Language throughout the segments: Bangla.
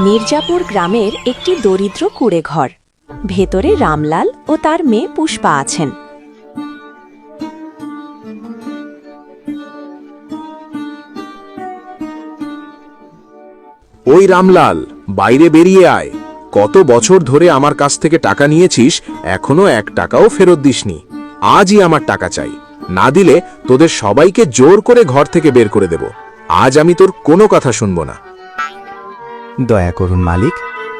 মির্জাপুর গ্রামের একটি দরিদ্র কুঁড়েঘর। ভেতরে রামলাল ও তার মেয়ে পুষ্পা আছেন। ওই রামলাল, বাইরে বেরিয়ে আয়। কত বছর ধরে আমার কাছ থেকে টাকা নিয়েছিস, এখনো 1 টাকাও ফেরত দিসনি। আজই আমার টাকা চাই, না দিলে তোদের সবাইকে জোর করে ঘর থেকে বের করে দেব। আজ আমি তোর কোনো কথা শুনবো না। দয়া করুন মালিক,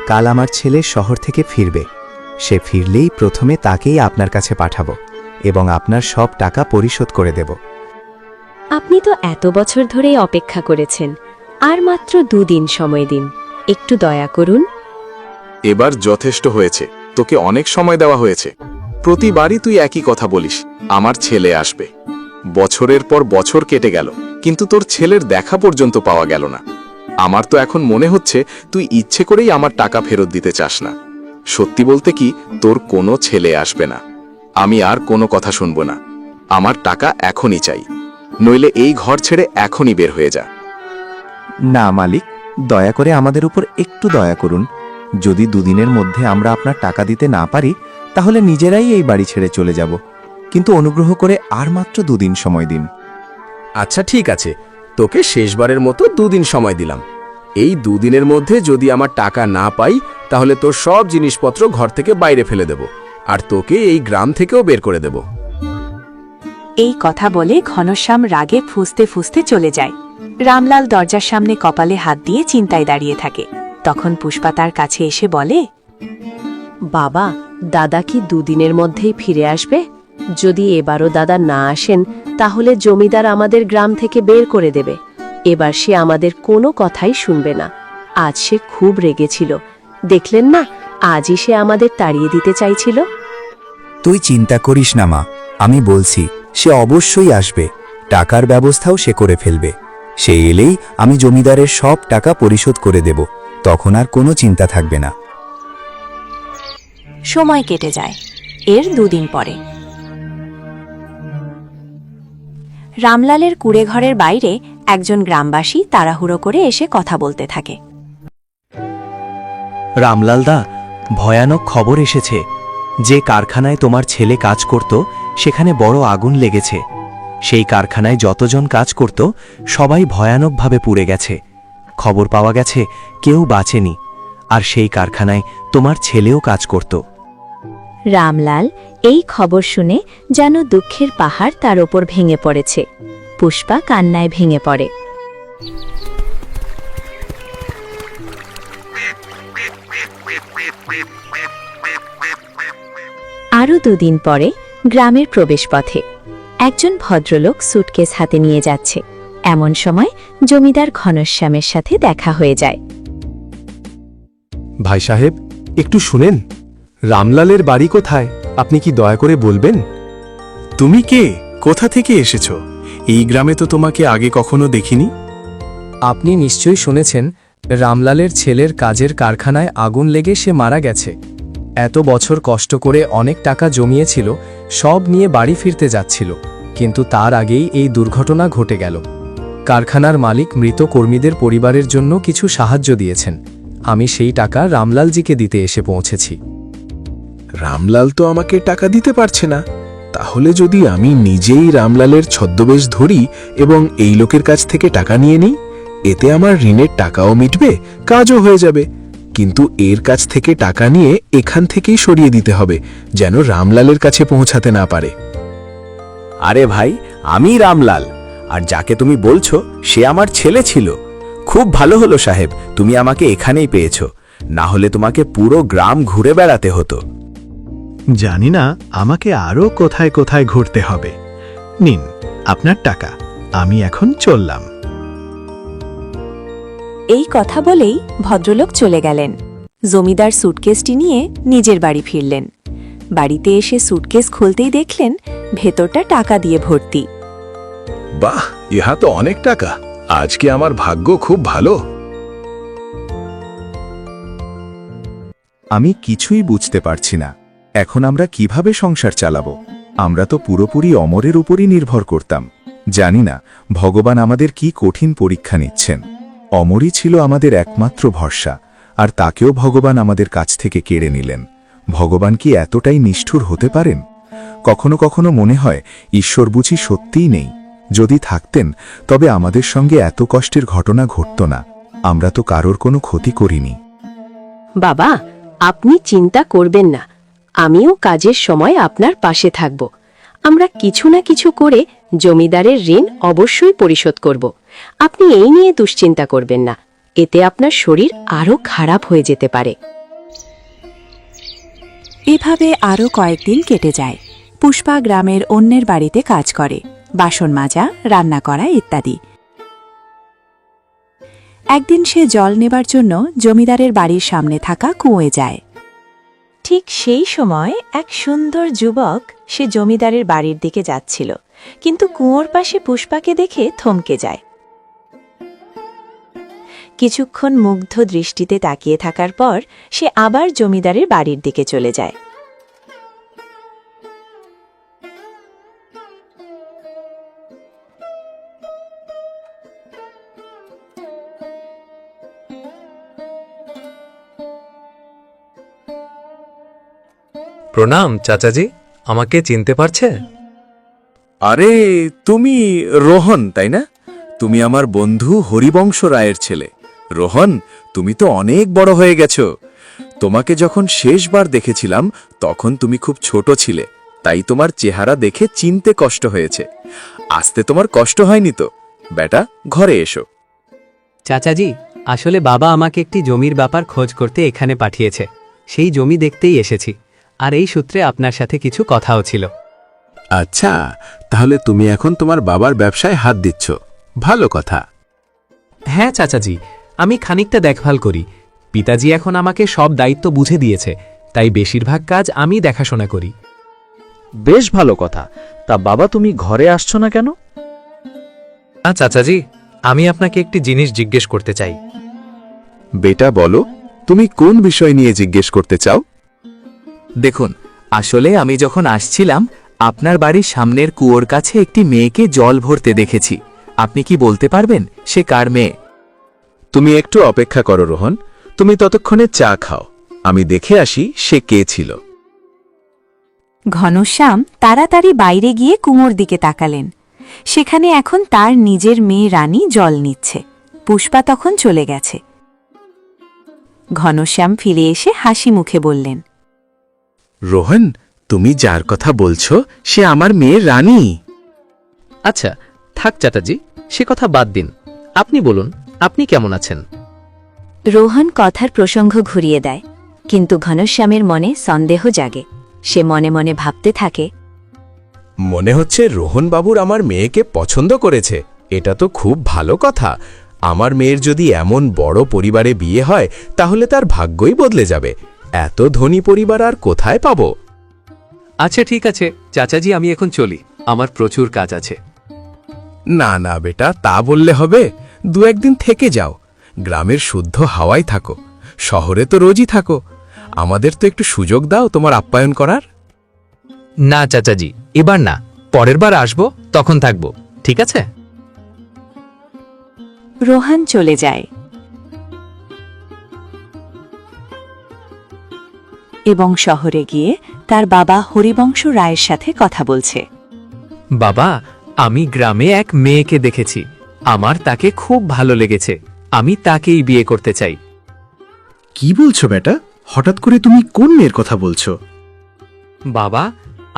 কাল আমার ছেলে শহর থেকে ফিরবে। সে ফিরলেই প্রথমে তাকেই আপনার কাছে পাঠাবো এবং আপনার সব টাকা পরিশোধ করে দেব। আপনি তো এত বছর ধরে অপেক্ষা করেছেন, আর মাত্র 2 দিন সময় দিন, একটু দয়া করুন। এবার যথেষ্ট হয়েছে, তোকে অনেক সময় দেওয়া হয়েছে। প্রতিবারই তুই একই কথা বলিস, আমার ছেলে আসবে। বছরের পর বছর কেটে গেল, কিন্তু তোর ছেলের দেখা পর্যন্ত পাওয়া গেল না। আমার তো এখন মনে হচ্ছে তুই ইচ্ছে করেই আমার টাকা ফেরত দিতে চাস না। সত্যি বলতে কি, তোর কোনো ছেলে আসবে না। আমি আর কোনো কথা শুনবো না। আমার টাকা এখনই চাই, নইলে এই ঘর ছেড়ে এখনই বের হয়ে যা। না মালিক, দয়া করে আমাদের উপর একটু দয়া করুন। যদি 2 দিনের মধ্যে আমরা আপনার টাকা দিতে না পারি, তাহলে নিজেরাই এই বাড়ি ছেড়ে চলে যাব। কিন্তু অনুগ্রহ করে আর মাত্র 2 দিন সময় দিন। আচ্ছা ঠিক আছে, তোকে শেষবারের মতো 2 দিন সময় দিলাম। এই 2 দিনের মধ্যে যদি আমার টাকা না পাই, তাহলে তোর সব জিনিসপত্র ঘর থেকে বাইরে ফেলে দেব, আর তোকে এই গ্রাম থেকেও বের করে দেব। এই কথা বলে ঘনশ্যাম রাগে ফুঁসতে ফুঁসতে চলে যায়। রামলাল দরজার সামনে কপালে হাত দিয়ে চিন্তায় দাঁড়িয়ে থাকে। তখন পুষ্পা তার কাছে এসে বলে, বাবা, দাদা কি 2 দিনের মধ্যেই ফিরে আসবে? যদি এবারও দাদা না আসেন, তাহলে জমিদার আমাদের গ্রাম থেকে বের করে দেবে। এবার সে আমাদের কোনো কথাই শুনবে না। আজ সে খুব রেগেছিল, দেখলেন না? আজই সে আমাদের তাড়িয়ে দিতে চাইছিল। তুই চিন্তা করিস না মা, আমি বলছি সে অবশ্যই আসবে। টাকার ব্যবস্থাও সে করে ফেলবে। সে এলেই আমি জমিদারের সব টাকা পরিশোধ করে দেব, তখন আর কোনো চিন্তা থাকবে না। সময় কেটে যায়। এর 2 দিন পরে রামলালের কুঁড়েঘরের বাইরে একজন গ্রামবাসী তাড়াহুড়ো করে এসে কথা বলতে থাকে। রামলালদা, ভয়ানক খবর এসেছে। যে কারখানায় তোমার ছেলে কাজ করত, সেখানে বড় আগুন লেগেছে। সেই কারখানায় যতজন কাজ করত, সবাই ভয়ানকভাবে পুড়ে গেছে। খবর পাওয়া গেছে কেউ বাঁচেনি, আর সেই কারখানায় তোমার ছেলেও কাজ করত। রামলাল এই খবর শুনে যেন দুঃখের পাহাড় তার ওপর ভেঙে পড়েছে। পুষ্পা কান্নায় ভেঙে পড়ে। আরও 2 দিন পরে গ্রামের প্রবেশপথে একজন ভদ্রলোক সুটকেস হাতে নিয়ে যাচ্ছে। এমন সময় জমিদার ঘনশ্যামের সাথে দেখা হয়ে যায়। ভাই সাহেব, একটু শুনেন, রামলালের বাড়ি কোথায় আপনি কি দয়া করে বলবেন? তুমি কে? কোথা থেকে এসেছ? এই গ্রামে তো তোমাকে আগে কখনো দেখিনি। আপনি নিশ্চয়ই শুনেছেন, রামলালের ছেলের কাজের কারখানায় আগুন লেগে সে মারা গেছে। এত বছর কষ্ট করে অনেক টাকা জমিয়েছিল, সব নিয়ে বাড়ি ফিরতে যাচ্ছিল, কিন্তু তার আগেই এই দুর্ঘটনা ঘটে গেল। কারখানার মালিক মৃত কর্মীদের পরিবারের জন্য কিছু সাহায্য দিয়েছেন। আমি সেই টাকা রামলালজিকে দিতে এসে পৌঁছেছি। রামলাল তো আমাকে টাকা দিতে পারছে না। তাহলে যদি আমি নিজেই রামলালের ছদ্মবেশ ধরি এবং এই লোকের কাছ থেকে টাকা নিয়ে নিই, এতে আমার ঋণের টাকাও মিটবে, কাজও হয়ে যাবে। কিন্তু এর কাছ থেকে টাকা নিয়ে এখান থেকেই সরিয়ে দিতে হবে, যেন রামলালের কাছে পৌঁছাতে না পারে। আরে ভাই, আমি রামলাল, আর যাকে তুমি বলছো সে আমার ছেলে ছিল। খুব ভালো হলো সাহেব, তুমি আমাকে এখানেই পেয়েছ, না হলে তোমাকে পুরো গ্রাম ঘুরে বেড়াতে হতো। জানি না আমাকে আরও কোথায় কোথায় ঘুরতে হবে। নিন আপনার টাকা, আমি এখন চললাম। এই কথা বলেই ভদ্রলোক চলে গেলেন। জমিদার সুটকেসটি নিয়ে নিজের বাড়ি ফিরলেন। বাড়িতে এসে সুটকেস খুলতেই দেখলেন ভেতরটা টাকা দিয়ে ভর্তি। বাহ, ইহা তো অনেক টাকা। আজকে আমার ভাগ্য খুব ভালো। আমি কিছুই বুঝতে পারছি না, এখন আমরা কিভাবে সংসার চালাবো? আমরা তো পুরোপুরি অমরের উপরই নির্ভর করতাম। জানি না ভগবান আমাদের কি কঠিন পরীক্ষা নিচ্ছেন। অমরই ছিল আমাদের একমাত্র ভরসা, আর তাকেও ভগবান আমাদের কাছ থেকে কেড়ে নিলেন। ভগবান কি এতটাই নিষ্ঠুর হতে পারেন? কখনো কখনো মনে হয় ঈশ্বর বুঝি সত্যিই নেই। যদি থাকতেন তবে আমাদের সঙ্গে এত কষ্টের ঘটনা ঘটত না। আমরা তো কারোর কোনো ক্ষতি করিনি। বাবা, আপনি চিন্তা করবেন না, আমিও কাজের সময় আপনার পাশে থাকব। আমরা কিছু না কিছু করে জমিদারের ঋণ অবশ্যই পরিশোধ করব। আপনি এই নিয়ে দুশ্চিন্তা করবেন না, এতে আপনার শরীর আরও খারাপ হয়ে যেতে পারে। এভাবে আরও কয়েকদিন কেটে যায়। পুষ্পা গ্রামের অন্যের বাড়িতে কাজ করে, বাসন মাজা, রান্না করা ইত্যাদি। একদিন সে জল নেবার জন্য জমিদারের বাড়ির সামনে থাকা কুয়োয় যায়। ঠিক সেই সময় এক সুন্দর যুবক সে জমিদারের বাড়ির দিকে যাচ্ছিল, কিন্তু কুয়োর পাশে পুষ্পাকে দেখে থমকে যায়। কিছুক্ষণ মুগ্ধ দৃষ্টিতে তাকিয়ে থাকার পর সে আবার জমিদারের বাড়ির দিকে চলে যায়। প্রণাম চাচাজি, আমাকে চিনতে পারছে? আরে তুমি রোহন, তাই না? তুমি আমার বন্ধু হরিবংশ রায়ের ছেলে। রোহন, তুমি তো অনেক বড় হয়ে গেছো। তোমাকে যখন শেষবার দেখেছিলাম তখন তুমি খুব ছোট ছিলে, তাই তোমার চেহারা দেখে চিনতে কষ্ট হয়েছে। আসতে তোমার কষ্ট হয়নি তো? বেটা, ঘরে এসো। চাচাজি, আসলে বাবা আমাকে একটি জমির ব্যাপার খোঁজ করতে এখানে পাঠিয়েছে। সেই জমি দেখতেই এসেছি, আর এই সূত্রে আপনার সাথে কিছু কথাও ছিল। আচ্ছা, তাহলে তুমি এখন তোমার বাবার ব্যবসায় হাত দিচ্ছ, ভালো কথা। হ্যাঁ চাচাজি, আমি খানিকটা দেখভাল করি। পিতাজি এখন আমাকে সব দায়িত্ব বুঝে দিয়েছে, তাই বেশিরভাগ কাজ আমি দেখাশোনা করি। বেশ ভালো কথা। তা বাবা, তুমি ঘরে আসছো না কেন? না চাচাজি, আমি আপনাকে একটি জিনিস জিজ্ঞেস করতে চাই। বেটা বলো, তুমি কোন বিষয় নিয়ে জিজ্ঞেস করতে চাও? দেখুন, আসলে আমি যখন আসছিলাম আপনার বাড়ির সামনের কুয়োর কাছে একটি মেয়েকে জল ভরতে দেখেছি। আপনি কি বলতে পারবেন সে কার মেয়ে? তুমি একটু অপেক্ষা করো রোহন, তুমি ততক্ষণে চা খাও, আমি দেখে আসি সে কে ছিল। ঘনশ্যাম তাড়াতাড়ি বাইরে গিয়ে কুয়োর দিকে তাকালেন। সেখানে এখন তার নিজের মেয়ে রানী জল নিচ্ছে। পুষ্পা তখন চলে গেছে। ঘনশ্যাম ফিরে এসে হাসি মুখে বললেন, রোহন, তুমি যার কথা বলছো সে আমার মেয়ে রানী। আচ্ছা থাক চাচাজি, সে কথা বাদ দিন। আপনি বলুন, আপনি কেমন আছেন? রোহন কথার প্রসঙ্গ ঘুরিয়ে দেয়, কিন্তু ঘনশ্যামের মনে সন্দেহ জাগে। সে মনে মনে ভাবতে থাকে, মনে হচ্ছে রোহন বাবুর আমার মেয়েকে পছন্দ করেছে। এটা তো খুব ভালো কথা। আমার মেয়ের যদি এমন বড় পরিবারে বিয়ে হয় তাহলে তার ভাগ্যই বদলে যাবে। এত ধনী পরিবার আর কোথায় পাবো? আচ্ছা ঠিক আছে চাচাজি, আমি এখন চলি, আমার প্রচুর কাজ আছে। না না বেটা, তা বললে হবে। দু একদিন থেকে যাও, গ্রামের শুদ্ধ হাওয়ায় থাকো। শহরে তো রোজই থাকো, আমাদের তো একটু সুযোগ দাও তোমার আপ্যায়ন করার। না চাচাজি, এবার না, পরের বার আসবো, তখন থাকবো, ঠিক আছে? রোহন চলে যায় এবং শহরে গিয়ে তার বাবা হরিবংশ রায়ের সাথে কথা বলছে। বাবা, আমি গ্রামে এক মেয়েকে দেখেছি, আমার তাকে খুব ভালো লেগেছে। আমি তাকেই বিয়ে করতে চাই। কি বলছো বেটা? হঠাৎ করে তুমি কোন মেয়ের কথা বলছো? বাবা,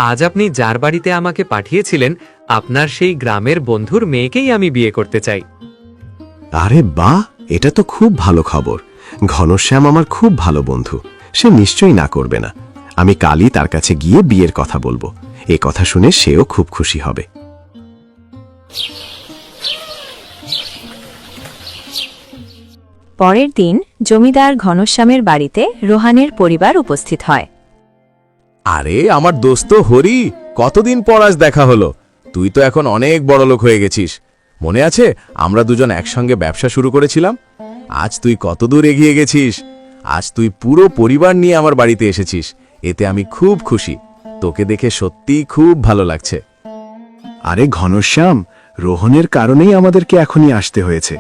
আজ আপনি যার বাড়িতে আমাকে পাঠিয়েছিলেন, আপনার সেই গ্রামের বন্ধুর মেয়েকেই আমি বিয়ে করতে চাই। আরে বাহ, এটা তো খুব ভালো খবর। ঘনশ্যাম আমার খুব ভালো বন্ধু, সে নিশ্চয়ই না করবে না। আমি কালই তার কাছে গিয়ে বিয়ের কথা বলবো। এ কথা শুনে সেও খুব খুশি হবে। পরের দিন জমিদার ঘনশ্যামের বাড়িতে রোহানের পরিবার উপস্থিত হয়। আরে আমার দোস্ত হরি, কতদিন পর আজ দেখা হলো। তুই তো এখন অনেক বড় লোক হয়ে গেছিস। মনে আছে আমরা দুজন একসঙ্গে ব্যবসা শুরু করেছিলাম? আজ তুই কত দূর এগিয়ে গেছিস। আজ তুই পুরো পরিবার নিয়ে আমার বাড়িতে এসেছিস, এতে আমি খুব খুশি। তোকে দেখে সত্যিই খুব ভালো লাগছে। আরে ঘনশ্যাম, রোহনের কারণেই আমাদেরকে এখনই আসতে হয়েছে।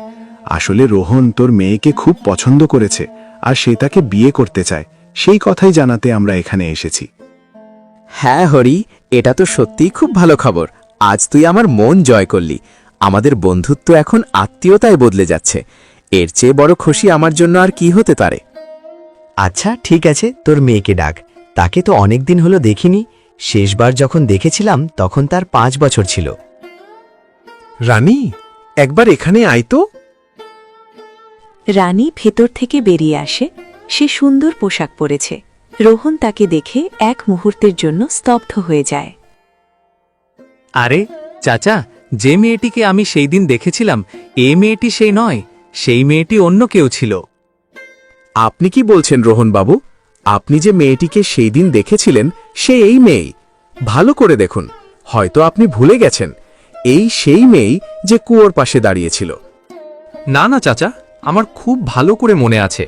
আসলে রোহন তোর মেয়েকে খুব পছন্দ করেছে আর সে তাকে বিয়ে করতে চায়, সেই কথাই জানাতে আমরা এখানে এসেছি। হ্যাঁ হরি, এটা তো সত্যিই খুব ভালো খবর। আজ তুই আমার মন জয় করলি। আমাদের বন্ধুত্ব এখন আত্মীয়তায় বদলে যাচ্ছে। এর চেয়ে বড় খুশি আমার জন্য আর কি হতে পারে। আচ্ছা ঠিক আছে, তোর মেয়েকে ডাক। তাকে তো অনেক দিন হলো দেখিনি। শেষবার যখন দেখেছিলাম তখন তার 5 বছর ছিল। রানী, একবার এখানে আয় তো। রানী ভেতর থেকে বেরিয়ে আসে। সে সুন্দর পোশাক পরেছে। রোহন তাকে দেখে এক মুহূর্তের জন্য স্তব্ধ হয়ে যায়। আরে চাচা, যে মেয়েটিকে আমি সেই দিন দেখেছিলাম, এ মেয়েটি সেই নয়, সেই মেয়েটি অন্য কেউ ছিল। আপনি কি বলছেন রোহন বাবু? আপনি যে মেয়েটিকে সেই দিন দেখেছিলেন সে এই মেয়েই। ভালো করে দেখুন, হয়তো আপনি ভুলে গেছেন। এই সেই মেয়েই যে কুয়োর পাশে দাঁড়িয়েছিল। না না চাচা, আমার খুব ভালো করে মনে আছে।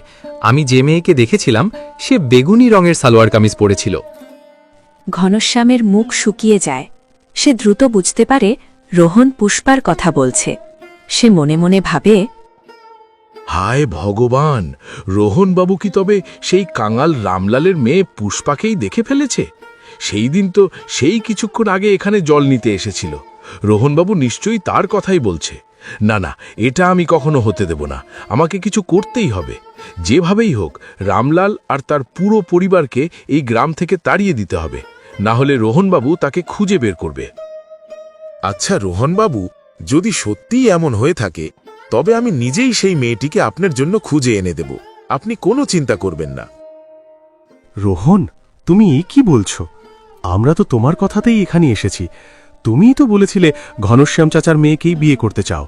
আমি যে মেয়েকে দেখেছিলাম সে বেগুনি রঙের সালোয়ার কামিজ পরেছিল। ঘনশ্যামের মুখ শুকিয়ে যায়। সে দ্রুত বুঝতে পারে রোহন পুষ্পার কথা বলছে। সে মনে মনে ভাবে, হায় ভগবান, রোহনবাবু কি তবে সেই কাঙাল রামলালের মেয়ে পুষ্পাকেই দেখে ফেলেছে? সেই দিন তো সেই কিছুক্ষণ আগে এখানে জল নিতে এসেছিল। রোহনবাবু নিশ্চয়ই তার কথাই বলছে। না না, এটা আমি কখনো হতে দেব না। আমাকে কিছু করতেই হবে। যেভাবেই হোক রামলাল আর তার পুরো পরিবারকে এই গ্রাম থেকে তাড়িয়ে দিতে হবে, না হলে রোহনবাবু তাকে খুঁজে বের করবে। আচ্ছা রোহনবাবু, যদি সত্যিই এমন হয়ে থাকে তবে আমি নিজেই সেই মেয়েটিকে আপনার জন্য খুঁজে এনে দেব। আপনি কোনো চিন্তা করবেন না। রোহন, তুমি কি বলছো? আমরা তো তোমার কথাতেই এখানে এসেছি। তুমিই তো বলেছিলে ঘনশ্যাম চাচার মেয়েকেই বিয়ে করতে চাও।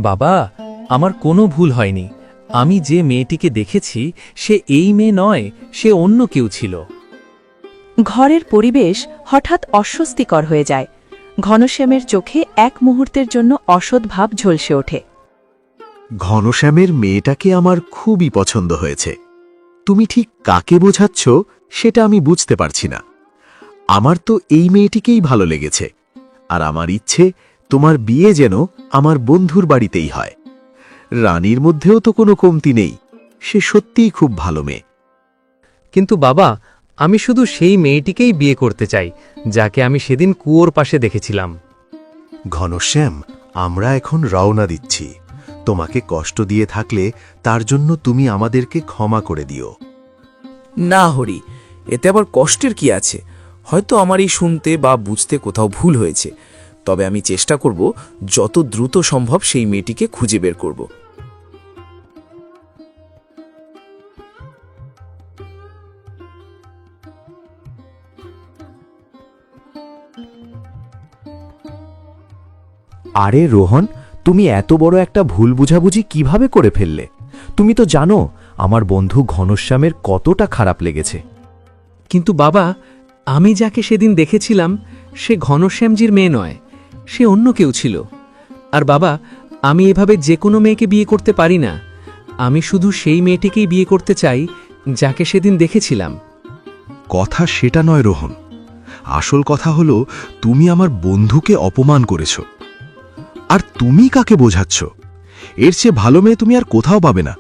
বাবা, আমার কোনো ভুল হয়নি। আমি যে মেয়েটিকে দেখেছি সে এই মেয়ে নয়, সে অন্য কেউ ছিল। ঘরের পরিবেশ হঠাৎ অস্বস্তিকর হয়ে যায়। ঘনশ্যামের চোখে এক মুহূর্তের জন্য অসৎ ভাব ঝলসে ওঠে। ঘনশ্যামের মেয়েটাকে আমার খুবই পছন্দ হয়েছে। তুমি ঠিক কাকে বোঝাচ্ছ সেটা আমি বুঝতে পারছি না। আমার তো এই মেয়েটিকেই ভালো লেগেছে, আর আমার ইচ্ছে তোমার বিয়ে যেন আমার বন্ধুর বাড়িতেই হয়। রানীর মধ্যেও তো কোনো কমতি নেই, সে সত্যিই খুব ভালো মেয়ে। কিন্তু বাবা, আমি শুধু সেই মেয়েটিকেই বিয়ে করতে চাই যাকে আমি সেদিন কুয়োর পাশে দেখেছিলাম। ঘনশ্যাম, আমরা এখন রওনা দিচ্ছি। তোমাকে কষ্ট দিয়ে থাকলে তার জন্য তুমি আমাদেরকে ক্ষমা করে দিও। না হরি, এতে আবার কষ্টের কি আছে? হয়তো আমার এই শুনতে বা বুঝতে কোথাও ভুল হয়েছে। তবে আমি চেষ্টা করব যত দ্রুত সম্ভব সেই মেয়েটিকে খুঁজে বের করব। আরে রোহন, তুমি এত বড় একটা ভুল বুঝাবুঝি কিভাবে করে ফেললে? তুমি তো জানো আমার বন্ধু ঘনশ্যামের কতটা খারাপ লেগেছে। কিন্তু বাবা, আমি যাকে সেদিন দেখেছিলাম সে ঘনশ্যামজির মেয়ে নয়, সে অন্য কেউ ছিল। আর বাবা, আমি এভাবে যে কোনো মেয়েকে বিয়ে করতে পারি না। আমি শুধু সেই মেয়েটিকেই বিয়ে করতে চাই যাকে সেদিন দেখেছিলাম। কথা সেটা নয় রোহন, আসল কথা হলো তুমি আমার বন্ধুকে অপমান করেছ। আর তুমি কাকে বোঝাচ্ছ? এর চেয়ে ভালো মেয়ে তুমি আর কোথাও পাবে না।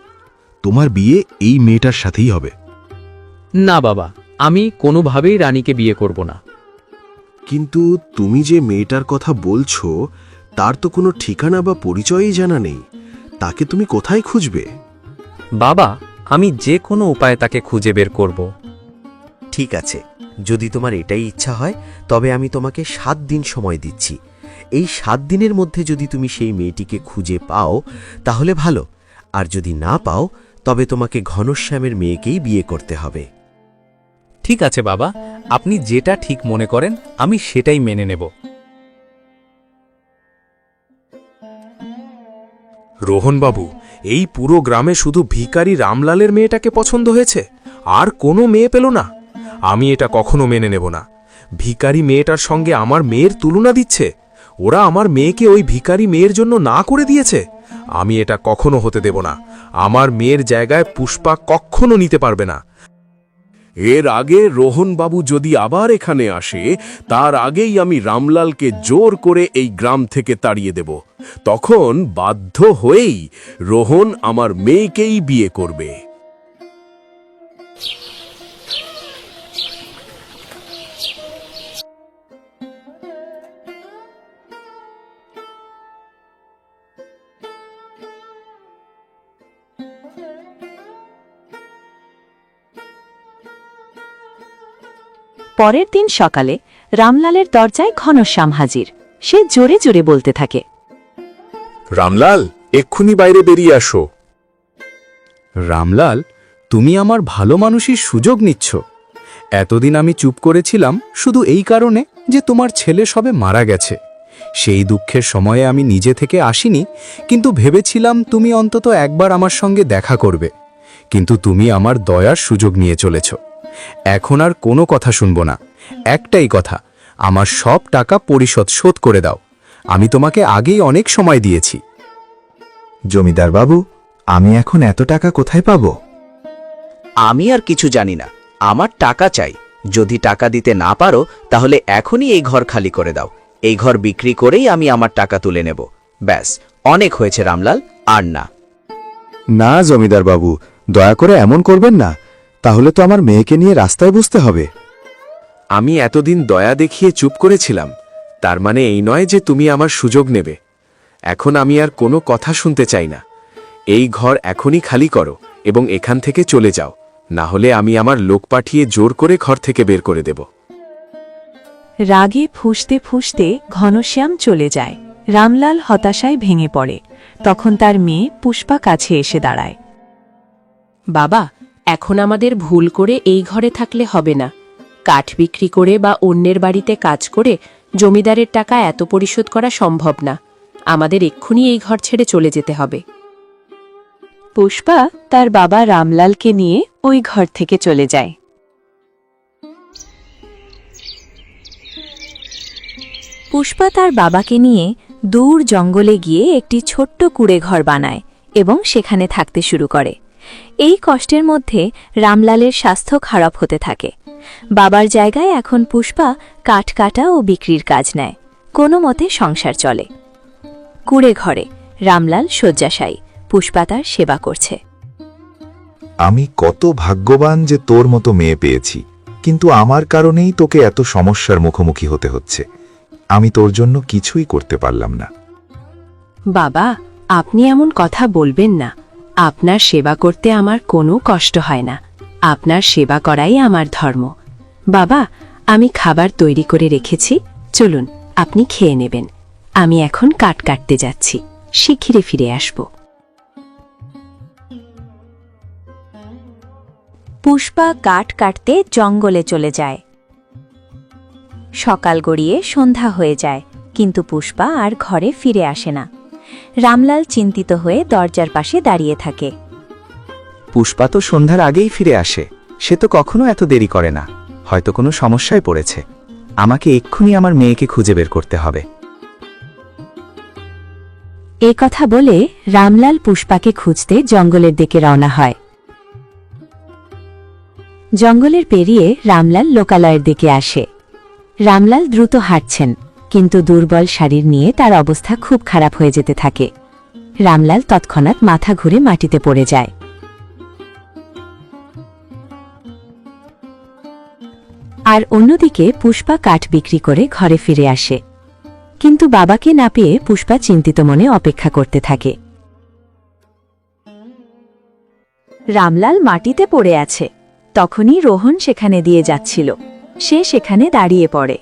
তোমার বিয়ে এই মেয়েটার সাথেই হবে। না বাবা, আমি কোনোভাবেই রানীকে বিয়ে করব না। কিন্তু তুমি যে মেয়েটার কথা বলছো তার তো কোনো ঠিকানা বা পরিচয়ই জানা নেই। তাকে তুমি কোথায় খুঁজবে? বাবা, আমি যে কোনো উপায়ে তাকে খুঁজে বের করব। ঠিক আছে, যদি তোমার এটাই ইচ্ছা হয় তবে আমি তোমাকে 7 দিন সময় দিচ্ছি। এই 7 দিনের মধ্যে যদি তুমি সেই মেয়েটিকে খুঁজে পাও তাহলে ভালো, আর যদি না পাও তবে তোমাকে ঘনশ্যামের মেয়েকেই বিয়ে করতে হবে। ঠিক আছে বাবা, আপনি যেটা ঠিক মনে করেন আমি সেটাই মেনে নেব। রোহনবাবু, এই পুরো গ্রামে শুধু ভিখারি রামলালের মেয়েটাকে পছন্দ হয়েছে, আর কোনো মেয়ে পেল না? আমি এটা কখনো মেনে নেব না। ভিখারি মেয়েটার সঙ্গে আমার মেয়ের তুলনা দিচ্ছে। ওরা আমার মেয়েকে ওই ভিখারি মেয়ের জন্য না করে দিয়েছে। আমি এটা কখনো হতে দেব না। আমার মেয়ের জায়গায় পুষ্পা কখনো নিতে পারবে না। এর আগে রোহনবাবু যদি আবার এখানে আসে, তার আগেই আমি রামলালকে জোর করে এই গ্রাম থেকে তাড়িয়ে দেব। তখন বাধ্য হয়েই রোহন আমার মেয়েকেই বিয়ে করবে। পরের দিন সকালে রামলালের দরজায় ঘনশ্যাম হাজির। সে জোরে জোরে বলতে থাকে, রামলাল, এক্ষুনি বাইরে বেরিয়ে আসো। রামলাল, তুমি আমার ভালো মানুষের সুযোগ নিচ্ছ। এতদিন আমি চুপ করেছিলাম শুধু এই কারণে যে তোমার ছেলে সবে মারা গেছে। সেই দুঃখের সময়ে আমি নিজে থেকে আসিনি, কিন্তু ভেবেছিলাম তুমি অন্তত একবার আমার সঙ্গে দেখা করবে। কিন্তু তুমি আমার দয়ার সুযোগ নিয়ে চলেছ। এখন আর কোনো কথা শুনব না। একটাই কথা, আমার সব টাকা শোধ করে দাও। আমি তোমাকে আগেই অনেক সময় দিয়েছি। জমিদার বাবু, আমি এখন এত টাকা কোথায় পাবো? আমি আর কিছু জানি না, আমার টাকা চাই। যদি টাকা দিতে না পারো তাহলে এখনই এই ঘর খালি করে দাও। এই ঘর বিক্রি করেই আমি আমার টাকা তুলে নেব। ব্যাস, অনেক হয়েছে রামলাল, আর না। না জমিদার বাবু, দয়া করে এমন করবেন না। তাহলে তো আমার মেয়েকে নিয়ে রাস্তায় বসতে হবে। আমি এতদিন দয়া দেখিয়ে চুপ করেছিলাম, তার মানে এই নয় যে তুমি আমার সুযোগ নেবে। এখন আমি আর কোনো কথা শুনতে চাই না। এই ঘর এখনই খালি করো এবং এখান থেকে চলে যাও, না হলে আমি আমার লোক পাঠিয়ে জোর করে ঘর থেকে বের করে দেব। রাগে ফুঁসতে ফুঁসতে ঘনশ্যাম চলে যায়। রামলাল হতাশায় ভেঙে পড়ে। তখন তার মেয়ে পুষ্পা কাছে এসে দাঁড়ায়। বাবা, এখন আমাদের ভুল করে এই ঘরে থাকলে হবে না। কাঠ বিক্রি করে বা অন্যের বাড়িতে কাজ করে জমিদারের টাকা এত পরিশোধ করা সম্ভব না। আমাদের এক্ষুনি এই ঘর ছেড়ে চলে যেতে হবে। পুষ্পা তার বাবা রামলালকে নিয়ে ওই ঘর থেকে চলে যায়। পুষ্পা তার বাবাকে নিয়ে দূর জঙ্গলে গিয়ে একটি ছোট্ট কুঁড়ে ঘর বানায় এবং সেখানে থাকতে শুরু করে। এই কষ্টের মধ্যে রামলালের স্বাস্থ্য খারাপ হতে থাকে। বাবার জায়গায় এখন পুষ্পা কাঠ কাটা ও বিক্রির কাজ নেয়। কোনো মতে সংসার চলে। কুঁড়ে ঘরে রামলাল শয্যাশায়ী, পুষ্পা তার সেবা করছে। আমি কত ভাগ্যবান যে তোর মতো মেয়ে পেয়েছি, কিন্তু আমার কারণেই তোকে এত সমস্যার মুখোমুখি হতে হচ্ছে। আমি তোর জন্য কিছুই করতে পারলাম না। বাবা, আপনি এমন কথা বলবেন না। আপনার সেবা করতে আমার কোনো কষ্ট হয় না। আপনার সেবা করাই আমার ধর্ম। বাবা, আমি খাবার তৈরি করে রেখেছি, চলুন আপনি খেয়ে নেবেন। আমি এখন কাঠ কাটতে যাচ্ছি, শিগগিরই ফিরে আসব। পুষ্পা কাঠ কাটতে জঙ্গলে চলে যায়। সকাল গড়িয়ে সন্ধ্যা হয়ে যায়, কিন্তু পুষ্পা আর ঘরে ফিরে আসে না। রামলাল চিন্তিত হয়ে দরজার পাশে দাঁড়িয়ে থাকে। পুষ্পা তো সন্ধ্যার আগেই ফিরে আসে। সে তো কখনো এত দেরি করে না। হয়তো কোনো সমস্যায় পড়েছে। আমাকে এক্ষুনি আমার মেয়েকে খুঁজে বের করতে হবে। এ কথা বলে রামলাল পুষ্পাকে খুঁজতে জঙ্গলের দিকে রওনা হয়। জঙ্গলের পেরিয়ে রামলাল লোকালয়ের দিকে আসে। রামলাল দ্রুত হাঁটছেন, কিন্তু দুর্বল শরীর নিয়ে তার অবস্থা খুব খারাপ হয়ে যেতে থাকে। রামলাল তৎক্ষণাৎ মাথা ঘুরে মাটিতে পড়ে যায়। আর অন্যদিকে পুষ্পা কাঠ বিক্রি করে ঘরে ফিরে আসে। কিন্তু বাবাকে না পেয়ে পুষ্পা চিন্তিত মনে অপেক্ষা করতে থাকে। রামলাল মাটিতে পড়ে আছে। তখনই রোহন সেখানে দিয়ে যাচ্ছিল। সে সেখানে দাঁড়িয়ে পড়ে।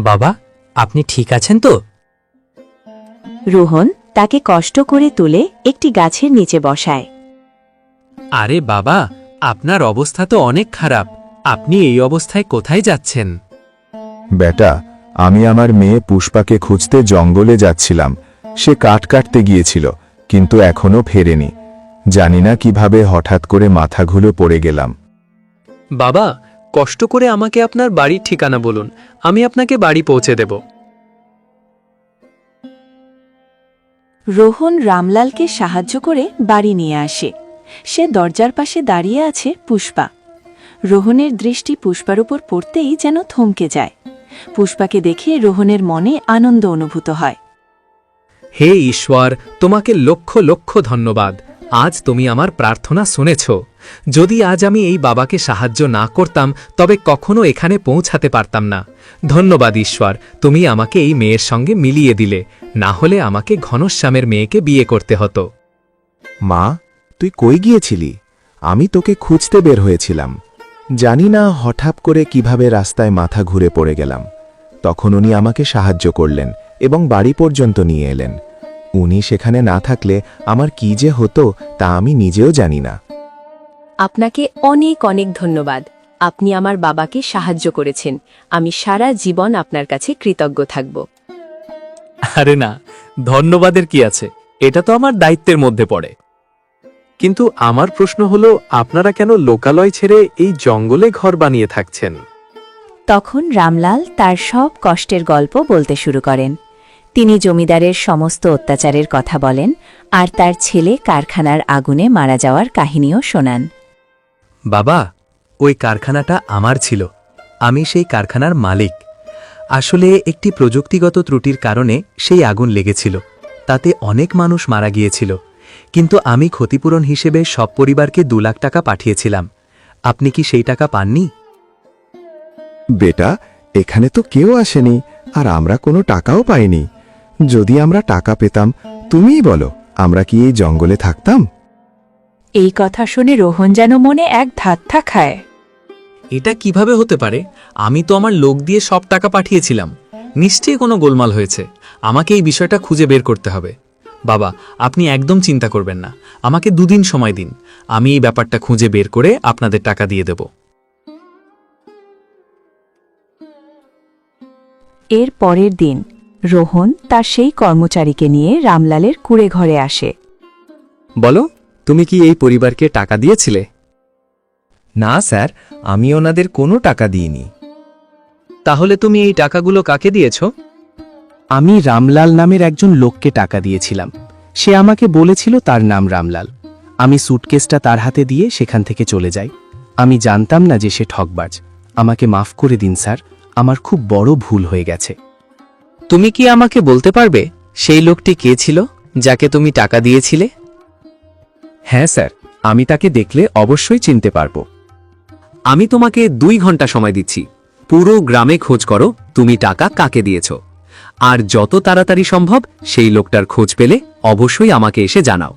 বাবা, আপনি ঠিক আছেন তো? রোহন তাকে কষ্ট করে তুলে একটি গাছের নিচে বসায়। আরে বাবা, আপনার অবস্থা তো অনেক খারাপ। আপনি এই অবস্থায় কোথায় যাচ্ছেন? বেটা, আমি আমার মেয়ে পুষ্পাকে খুঁজতে জঙ্গলে যাচ্ছিলাম। সে কাঠ কাটতে গিয়েছিল, কিন্তু এখনো ফেরেনি। জানি না কিভাবে হঠাৎ করে মাথাঘুলো পড়ে গেলাম। বাবা, কষ্ট করে আমাকে আপনার বাড়ির ঠিকানা বলুন, আমি আপনাকে বাড়ি পৌঁছে দেব। রোহন রামলালকে সাহায্য করে বাড়ি নিয়ে আসে। সে দরজার পাশে দাঁড়িয়ে আছে পুষ্পা। রোহনের দৃষ্টি পুষ্পার উপর পড়তেই যেন থমকে যায়। পুষ্পাকে দেখে রোহনের মনে আনন্দ অনুভূত হয়। হে ঈশ্বর, তোমাকে লক্ষ লক্ষ ধন্যবাদ। আজ তুমি আমার প্রার্থনা শুনেছ। যদি আজ আমি এই বাবাকে সাহায্য না করতাম তবে কখনো এখানে পৌঁছাতে পারতাম না। ধন্যবাদ ঈশ্বর, তুমি আমাকে এই মেয়ের সঙ্গে মিলিয়ে দিলে, না হলে আমাকে ঘনশ্যামের মেয়েকে বিয়ে করতে হতো। মা, তুই কই গিয়েছিলি? আমি তোকে খুঁজতে বের হয়েছিলাম। জানি না হঠাৎ করে কিভাবে রাস্তায় মাথা ঘুরে পড়ে গেলাম। তখন উনি আমাকে সাহায্য করলেন এবং বাড়ি পর্যন্ত নিয়ে এলেন। উনি সেখানে না থাকলে আমার কি যে হতো তা আমি নিজেও জানি না। আপনাকে অনেক অনেক ধন্যবাদ। আপনি আমার বাবাকে সাহায্য করেছেন। আমি সারা জীবন আপনার কাছে কৃতজ্ঞ থাকব। আরে না, ধন্যবাদের কি আছে, এটা তো আমার দায়িত্বের মধ্যে পড়ে। কিন্তু আমার প্রশ্ন হলো, আপনারা কেন লোকালয় ছেড়ে এই জঙ্গলে ঘর বানিয়ে থাকছেন? তখন রামলাল তার সব কষ্টের গল্প বলতে শুরু করেন। তিনি জমিদারের সমস্ত অত্যাচারের কথা বলেন আর তার ছেলে কারখানার আগুনে মারা যাওয়ার কাহিনীও শোনান। বাবা, ওই কারখানাটা আমার ছিল। আমি সেই কারখানার মালিক। আসলে একটি প্রযুক্তিগত ত্রুটির কারণে সেই আগুন লেগেছিল। তাতে অনেক মানুষ মারা গিয়েছিল, কিন্তু আমি ক্ষতিপূরণ হিসেবে সব পরিবারকে 2 লাখ টাকা পাঠিয়েছিলাম। আপনি কি সেই টাকা পাননি? বেটা, এখানে তো কেউ আসেনি আর আমরা কোনো টাকাও পাইনি। যদি আমরা টাকা পেতাম, তুমিই বলো, আমরা কি এই জঙ্গলে থাকতাম? এই কথা শুনে রোহন যেন মনে এক ধাক্কা খায়। এটা কিভাবে হতে পারে? আমি তো আমার লোক দিয়ে সব টাকা পাঠিয়েছিলাম। নিশ্চয়ই কোনো গোলমাল হয়েছে। আমাকে এই বিষয়টা খুঁজে বের করতে হবে। বাবা, আপনি একদম চিন্তা করবেন না। আমাকে 2 দিন সময় দিন। আমি এই ব্যাপারটা খুঁজে বের করে আপনাদের টাকা দিয়ে দেব। এর পরের দিন রোহন তার সেই কর্মচারীকে নিয়ে রামলালের কুঁড়ে ঘরে আসে। বলো, তুমি কি এই পরিবারকে টাকা দিয়েছিলে? না স্যার, আমি ওনাদের কোনো টাকা দিইনি। তাহলে তুমি এই টাকাগুলো কাকে দিয়েছ? আমি রামলাল নামের একজন লোককে টাকা দিয়েছিলাম। সে আমাকে বলেছিল তার নাম রামলাল। আমি সুটকেসটা তার হাতে দিয়ে সেখান থেকে চলে যাই। আমি জানতাম না যে সে ঠকবাজ। আমাকে মাফ করে দিন স্যার, আমার খুব বড় ভুল হয়ে গেছে। তুমি কি আমাকে বলতে পারবে সেই লোকটি কে ছিল যাকে তুমি টাকা দিয়েছিলে? হ্যাঁ স্যার, আমি তাকে দেখলে অবশ্যই চিনতে পারবো। আমি তোমাকে 2 ঘন্টা সময় দিচ্ছি। পুরো গ্রামে খোঁজ করো তুমি টাকা কাকে দিয়েছ, আর যত তাড়াতাড়ি সম্ভব সেই লোকটার খোঁজ পেলে অবশ্যই আমাকে এসে জানাও।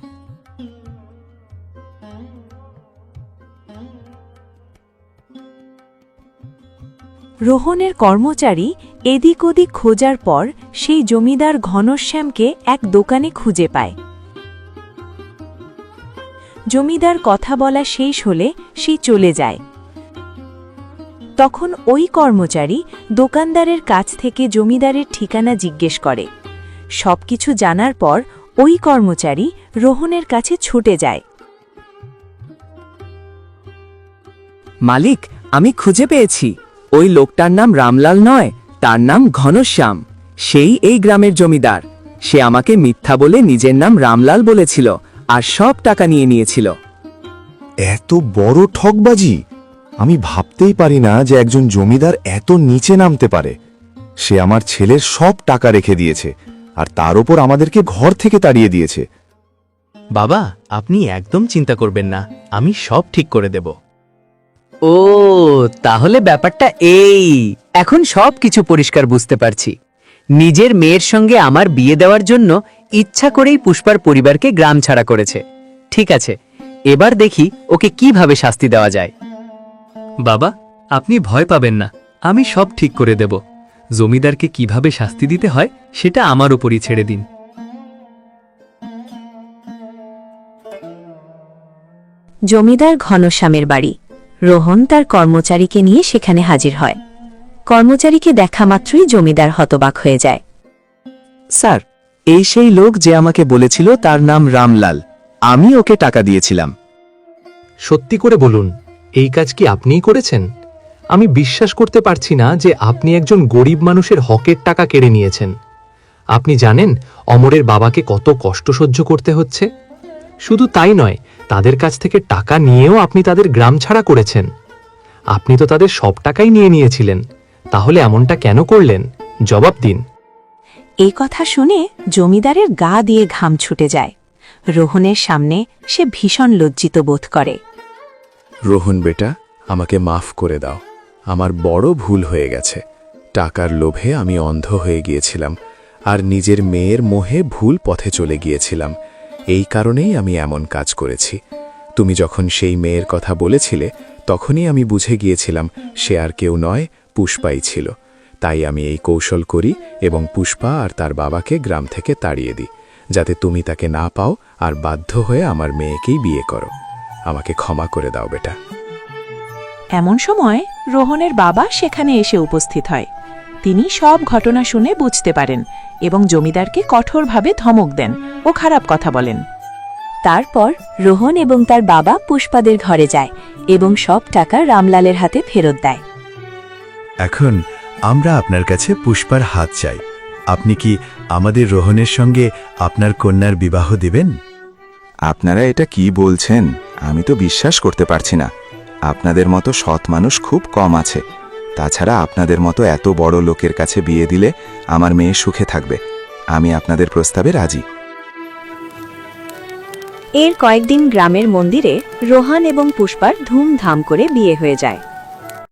রোহনের কর্মচারী এদিক ওদিক খোঁজার পর সেই জমিদার ঘনশ্যামকে এক দোকানে খুঁজে পায়। জমিদার কথা বলা শেষ হলে সে চলে যায়। তখন ওই কর্মচারী দোকানদারের কাছ থেকে জমিদারের ঠিকানা জিজ্ঞেস করে। সবকিছু জানার পর ওই কর্মচারী রোহনের কাছে ছুটে যায়। মালিক, আমি খুঁজে পেয়েছি। ওই লোকটার নাম রামলাল নয়, তার নাম ঘনশ্যাম। সেই এই গ্রামের জমিদার। সে আমাকে মিথ্যা বলে নিজের নাম রামলাল বলেছিল আর সব টাকা নিয়ে নিয়েছিল। এত বড় ঠকবাজি! আমি ভাবতেই পারি না যে একজন জমিদার এত নিচে নামতে পারে। সে আমার ছেলের সব টাকা রেখে দিয়েছে আর তার উপর আমাদেরকে ঘর থেকে তাড়িয়ে দিয়েছে। বাবা, আপনি একদম চিন্তা করবেন না, আমি সব ঠিক করে দেব। ও, তাহলে ব্যাপারটা এই। এখন সব কিছু পরিষ্কার বুঝতে পারছি। নিজের মেয়ের সঙ্গে আমার বিয়ে দেওয়ার জন্য ইচ্ছা করেই পুষ্পার পরিবারকে গ্রাম ছাড়া করেছে। ঠিক আছে, এবার দেখি ওকে কিভাবে শাস্তি দেওয়া যায়। বাবা, আপনি ভয় পাবেন না, আমি সব ঠিক করে দেব। জমিদারকে কিভাবে শাস্তি দিতে হয় সেটা আমার উপরই ছেড়ে দিন। জমিদার ঘনশ্যামের বাড়ি। রোহন তার কর্মচারীকে নিয়ে সেখানে হাজির হয়। কর্মচারীকে দেখা মাত্রই জমিদার হতবাক হয়ে যায়। স্যার, এই সেই লোক যে আমাকে বলেছিল তার নাম রামলাল। আমি ওকে টাকা দিয়েছিলাম। সত্যি করে বলুন, এই কাজ কি আপনিই করেছেন? আমি বিশ্বাস করতে পারছি না যে আপনি একজন গরিব মানুষের হকের টাকা কেড়ে নিয়েছেন। আপনি জানেন অমরের বাবাকে কত কষ্ট সহ্য করতে হচ্ছে? শুধু তাই নয়, তাদের কাছ থেকে টাকা নিয়েও আপনি তাদের গ্রাম ছাড়া করেছেন। আপনি তো তাদের সব টাকাই নিয়ে নিয়েছিলেন, তাহলে এমনটা কেন করলেন? জবাব দিন। এই কথা শুনে জমিদারের গা দিয়ে ঘাম ছুটে যায়। রোহনের সামনে সে ভীষণ লজ্জিত বোধ করে। রোহন বেটা, আমাকে মাফ করে দাও। আমার বড় ভুল হয়ে গেছে। টাকার লোভে আমি অন্ধ হয়ে গিয়েছিলাম আর নিজের মেয়ের মোহে ভুল পথে চলে গিয়েছিলাম। এই কারণেই আমি এমন কাজ করেছি। তুমি যখন সেই মেয়ের কথা বলেছিলে তখনই আমি বুঝে গিয়েছিলাম সে আর কেউ নয়, পুষ্পাই ছিল। তাই আমি এই কৌশল করি এবং পুষ্পা আর তার বাবাকে গ্রাম থেকে তাড়িয়ে দিই, যাতে তুমি তাকে না পাও আর বাধ্য হয়ে আমার মেয়েকেই বিয়ে করো। আমাকে ক্ষমা করে দাও বেটা। এমন সময় রোহনের বাবা সেখানে এসে উপস্থিত হয়। তিনি সব ঘটনা শুনে বুঝতে পারেন এবং জমিদারকে কঠোরভাবে ধমক দেন ও খারাপ কথা বলেন। তারপর রোহন এবং তার বাবা পুষ্পাদের ঘরে যায় এবং সব টাকা রামলালের হাতে ফেরত দেয়। এখন আমরা আপনার কাছে পুষ্পার হাত চাই। আপনি কি আমাদের রোহনের সঙ্গে আপনার কন্যার বিবাহ দিবেন? আপনারা এটা কি বলছেন? আমি তো বিশ্বাস করতে পারছি না। আপনাদের মতো সৎ মানুষ খুব কম আছে। তাছাড়া আপনাদের মতো এত বড় লোকের কাছে বিয়ে দিলে আমার মেয়ে সুখে থাকবে। আমি আপনাদের প্রস্তাবে রাজি। এর কয়েকদিন গ্রামের মন্দিরে রোহন এবং পুষ্পার ধুমধাম করে বিয়ে হয়ে যায়।